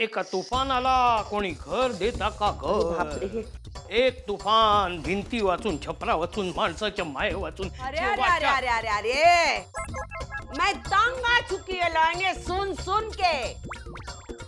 एका तुफान आला कोणी घर देता का बापरे. घर. एक तुफान भिंती वाचून छपरा वाचून माणसाच्या माये वाचून अरे अरे अरे अरे अरे अरे, मैं तंग आ चुकी है लाएंगे सुन सुन के.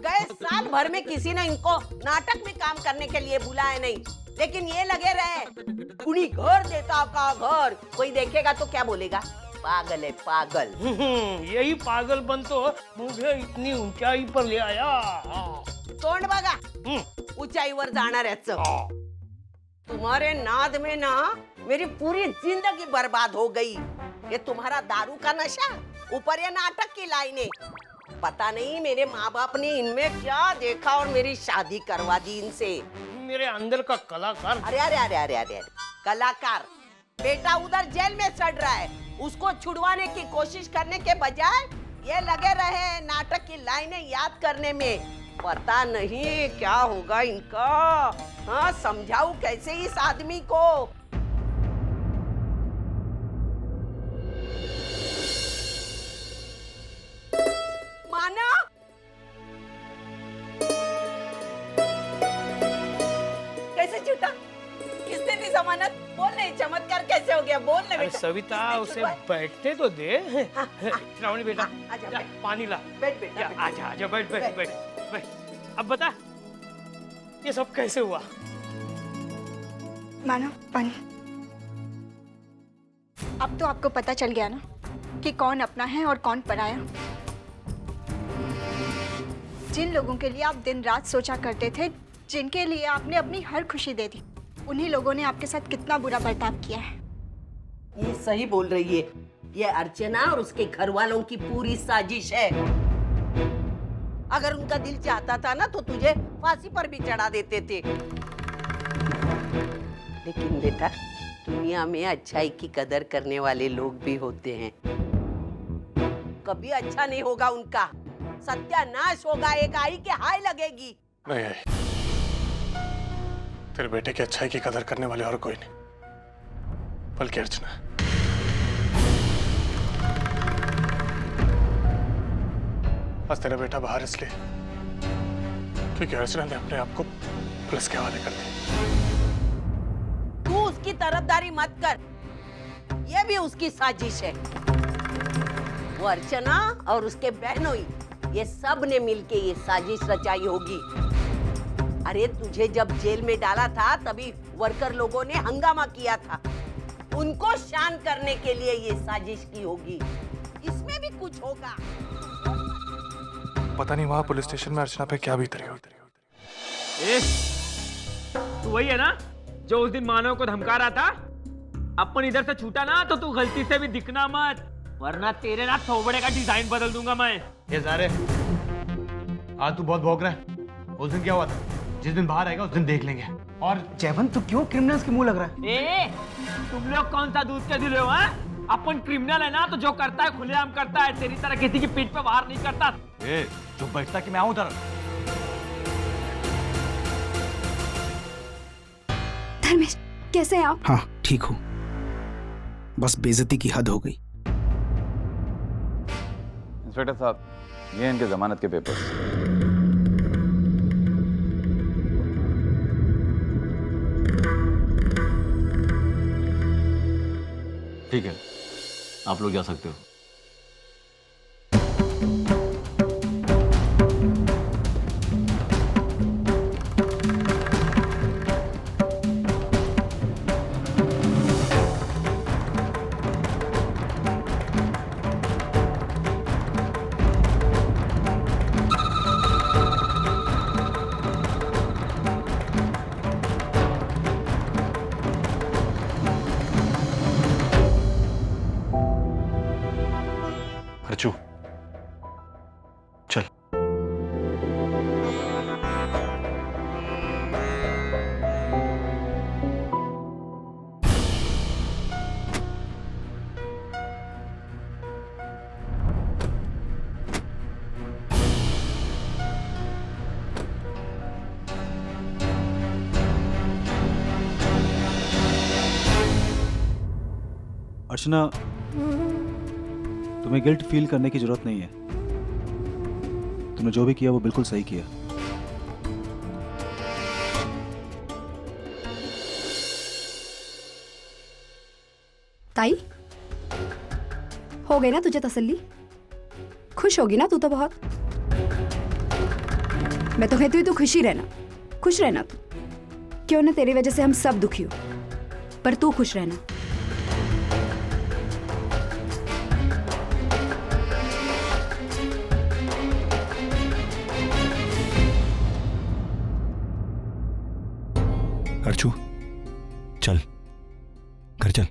गए साल भर में किसी ने इनको नाटक में काम करने के लिए बुलाया नहीं, लेकिन ये लगे रहे कुणी घर देता का घर. कोई देखेगा तो क्या बोलेगा, पागल है पागल. यही पागलपन तो मुझे इतनी ऊंचाई पर ले आया. तोंड बघा ऊंचाईवर जाणाऱ्याचं. तुम्हारे नाद में ना मेरी पूरी जिंदगी बर्बाद हो गई. ये तुम्हारा दारू का नशा, ऊपर ये नाटक की लाइनें. पता नहीं मेरे माँ बाप ने इनमें क्या देखा और मेरी शादी करवा दी इनसे. मेरे अंदर का कलाकार. अरे अरे अरे अरे अरे, कलाकार बेटा उधर जेल में सड़ रहा है, उसको छुड़वाने की कोशिश करने के बजाय ये लगे रहे नाटक की लाइनें याद करने में. पता नहीं क्या होगा इनका. हाँ, समझाऊं कैसे इस आदमी को. माना कैसे छूटा, किसने दी जमानत. बोल नहीं, चमत्कार कैसे हो गया, बोल ना अरे बेटा. सविता किसने उसे छुड़वाया? बैठते तो दे. श्रावणी बेटा आजा, जा, बैठ. पानी ला. बैठ बेटा, जा, बैठ. आजा आजा बैठ बैठ बैठ. बैठ बैठ. अब बता ये सब कैसे हुआ. मानो पानी. अब तो आपको पता चल गया ना कि कौन अपना है और कौन पराया. जिन लोगों के लिए आप दिन रात सोचा करते थे, जिनके लिए आपने अपनी हर खुशी दे दी, उन्हीं लोगों ने आपके साथ कितना बुरा बर्ताव किया है. ये सही बोल रही है. ये अर्चना और उसके घर वालों की पूरी साजिश है. अगर उनका दिल चाहता था ना तो तुझे फांसी पर भी चढ़ा देते थे. लेकिन बेटा, दुनिया में अच्छाई की कदर करने वाले लोग भी होते हैं. कभी अच्छा नहीं होगा उनका, सत्यानाश होगा. एक आई के हाय लगेगी. नहीं आई. तेरे बेटे की अच्छाई की कदर करने वाले और कोई नहीं, बल्कि अर्चना. आज तेरा बेटा बाहर इसलिए क्योंकि अर्चना ने अपने आप को पुलिस के हवाले कर दिया. तू उसकी तरफदारी मत कर, ये भी उसकी साजिश है. वो अर्चना और उसके बहनोई, ये सब ने मिलके ये साजिश रचाई होगी. अरे तुझे जब जेल में डाला था तभी वर्कर लोगों ने हंगामा किया था. उनको शांत करने के लिए ये साजिश की होगी. इसमें भी कुछ होगा. पता नहीं वहां पुलिस स्टेशन में अर्चना पे क्या बीत रही होगी. तू वही है ना जो उस दिन मानव को धमका रहा था. अपन इधर से छूटा ना तो तू गलती से भी दिखना मत, वरना तेरे ना थोबड़े का डिजाइन बदल दूंगा मैं. ये सारे आज तू बहुत भौंक रहा है. उस दिन क्या हुआ था, जिस दिन बाहर आएगा उस दिन देख लेंगे. और जयवंत तू क्यों क्रिमिनल्स के मुंह लग रहा है. ए, तुम लोग कौन सा दूध के दिल हो. अपन क्रिमिनल है ना तो जो करता है खुलेआम करता है, तेरी तरह किसी की पीठ पे वार नहीं करता. ए, जो बैठता कि मैं आऊं उधर. धर्मेश, कैसे हैं आप? हाँ ठीक हूँ, बस बेइज्जती की हद हो गई. इंस्पेक्टर साहब, ये इनके जमानत के पेपर्स. ठीक है, आप लोग जा सकते हो. अर्चू चल. अर्चना, तुम्हें गिल्ट फील करने की जरूरत नहीं है. तुमने जो भी किया वो बिल्कुल सही किया. ताई, हो गई ना तुझे तसल्ली? खुश होगी ना तू तो बहुत। मैं तो कहती हूँ तू खुश रहना तू। क्यों ना तेरी वजह से हम सब दुखी हो, पर तू खुश रहना। अर्चू, चल घर चल।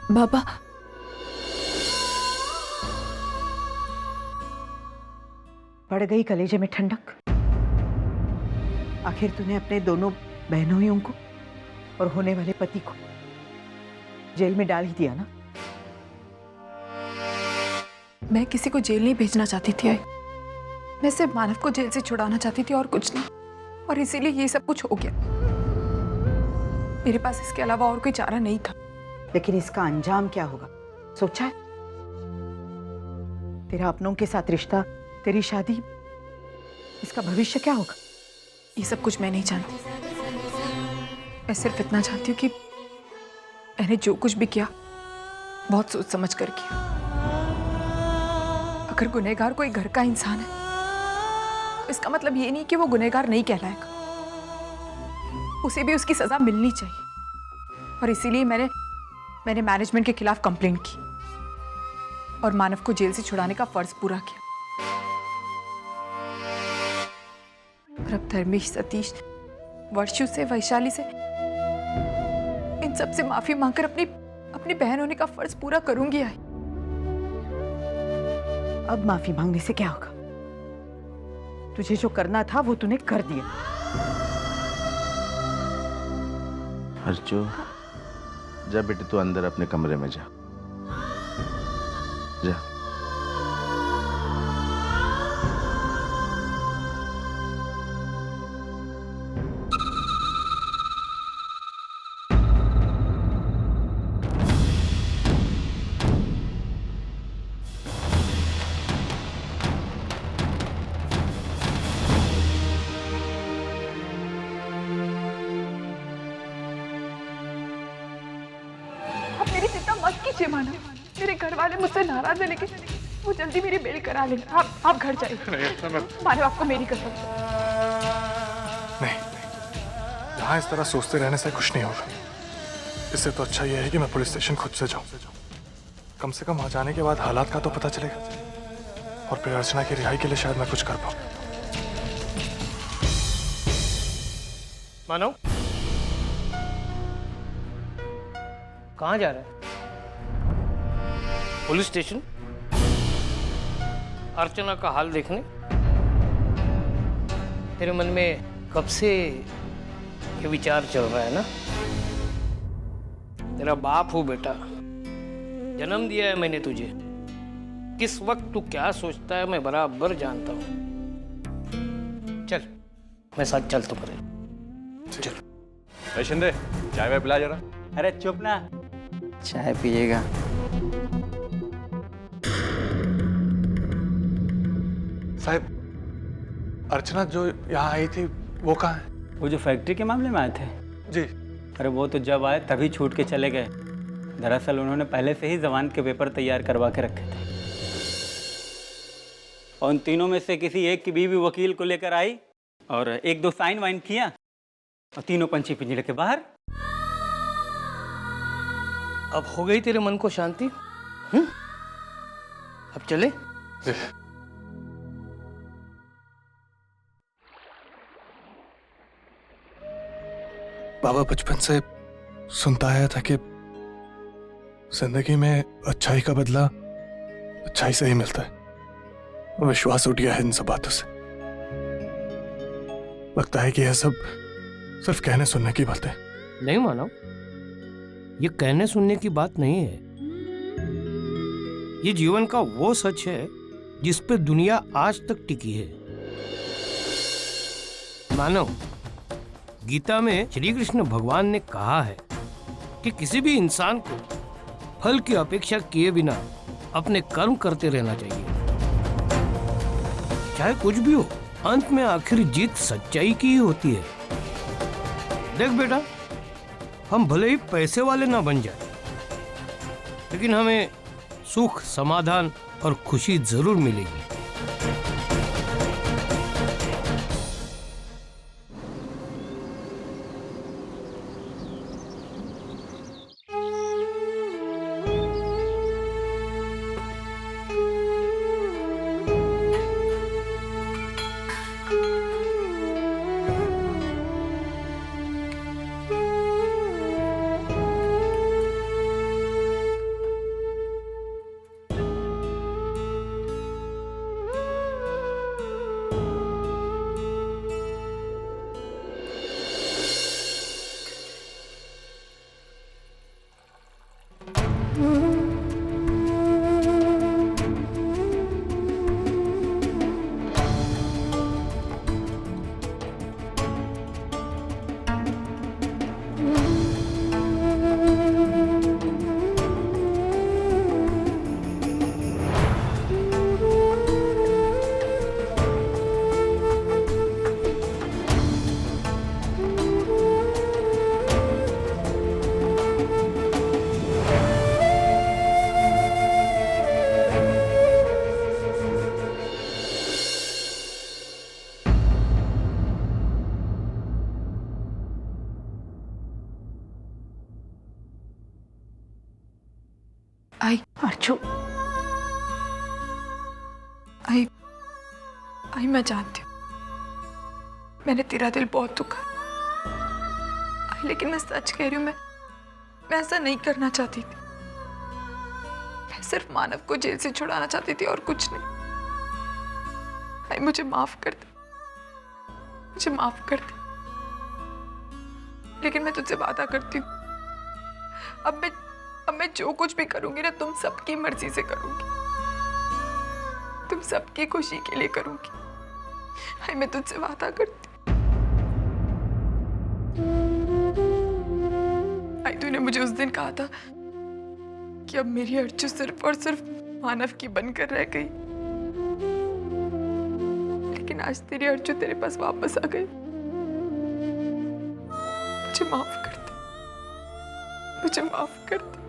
बाबा, पड़ गई कलेजे में ठंडक। आखिर तूने अपने दोनों बहनोइयों को और होने वाले पति को जेल में डाल ही दिया ना। मैं किसी को जेल नहीं भेजना चाहती थी आई। मैं सिर्फ मानव को जेल से छुड़ाना चाहती थी और कुछ नहीं, और इसीलिए ये सब कुछ हो गया। मेरे पास इसके अलावा और कोई चारा नहीं था। लेकिन इसका अंजाम क्या होगा सोचा है? तेरा अपनों के साथ रिश्ता, तेरी शादी, इसका भविष्य क्या होगा? ये सब कुछ मैं नहीं जानती। मैं सिर्फ इतना जानती हूँ कि मैंने जो कुछ भी किया बहुत सोच समझ कर किया। अगर गुनहगार कोई घर का इंसान है, इसका मतलब ये नहीं कि वो गुनहगार नहीं कहलाएगा। उसे भी उसकी सजा मिलनी चाहिए। और इसीलिए मैंने मैनेजमेंट के खिलाफ कंप्लेंट की और मानव को जेल से छुड़ाने का फर्ज पूरा किया। और अब धर्मेश, सतीश, वर्षु से, वैशाली से, इन सब से माफी मांगकर अपनी बहन होने का फर्ज पूरा करूंगी आई। अब माफी मांगने से क्या होगा? तुझे जो करना था वो तूने कर दिया। अर्चू, जा बेटे, तू अंदर अपने कमरे में जा। मेरी चिंता मत कीजिए मानव। मेरे घर वाले मुझसे नाराज है, लेकिन वो जल्दी मेरी बेल करा लेंगे। आप घर जाइए। मानव, आपको मेरी कसम। नहीं, यहाँ इस तरह सोचते रहने से कुछ नहीं होगा। इससे तो अच्छा यह है कि मैं पुलिस स्टेशन खुद से जाऊं। कम से कम वहां जाने के बाद हालात का तो पता चलेगा, और फिर अर्चना की रिहाई के लिए शायद मैं कुछ कर पाऊं। मानव, कहाँ जा रहा है? Police station? अर्चना का हाल देखने? तेरे मन में कब से ये विचार चल रहा है ना? तेरा बाप हूं बेटा, जन्म दिया है मैंने तुझे। किस वक्त तू क्या सोचता है मैं बराबर जानता हूं। चल, मैं साथ चल तो करे। चल। शिंदे, चाय में पिला जरा। अरे चुप ना, चाय पिएगा। साहब, अर्चना जो यहाँ आई थी वो कहाँ है? वो जो फैक्ट्री के मामले में आए थे? जी। अरे वो तो जब आए तभी छूट के चले गए। दरअसल उन्होंने पहले से ही जमानत के पेपर तैयार करवा के रखे थे, और उन तीनों में से किसी एक की बीवी वकील को लेकर आई और एक दो साइन वाइन किया और तीनों पंछी पिंजरे के बाहर। अब हो गई तेरे मन को शांति? अब चले? बाबा बचपन से सुनता आया था कि जिंदगी में अच्छाई का बदला अच्छाई से ही मिलता है। विश्वास उठ गया है इन सब बातों से। लगता है कि यह सब सिर्फ कहने सुनने की बातें। नहीं मानो, ये कहने सुनने की बात नहीं है। ये जीवन का वो सच है जिस पे दुनिया आज तक टिकी है। मानव, गीता में श्री कृष्ण भगवान ने कहा है कि किसी भी इंसान को फल की अपेक्षा किए बिना अपने कर्म करते रहना चाहिए। चाहे कुछ भी हो, अंत में आखिर जीत सच्चाई की ही होती है। देख बेटा, हम भले ही पैसे वाले ना बन जाए, लेकिन हमें सुख, समाधान और खुशी जरूर मिलेगी। अर्चू, आई मैं जानती हूँ मैंने तेरा दिल बहुत दुखा। लेकिन मैं सच कह रही हूँ, मैं ऐसा नहीं करना चाहती थी। मैं सिर्फ मानव को जेल से छुड़ाना चाहती थी और कुछ नहीं। आई मुझे माफ कर दे, मुझे माफ कर दे। लेकिन मैं तुझसे वादा करती हूँ, अब मैं जो कुछ भी करूंगी ना, तुम सबकी मर्जी से करूंगी, तुम सबकी खुशी के लिए करूंगी। हाय, मैं तुझसे वादा करती हूँ। हाय, तूने मुझे उस दिन कहा था कि अब मेरी अर्चू सिर्फ और सिर्फ मानव की बनकर रह गई, लेकिन आज तेरी अर्चू तेरे पास वापस आ गई। मुझे माफ कर दे, मुझे माफ कर दे।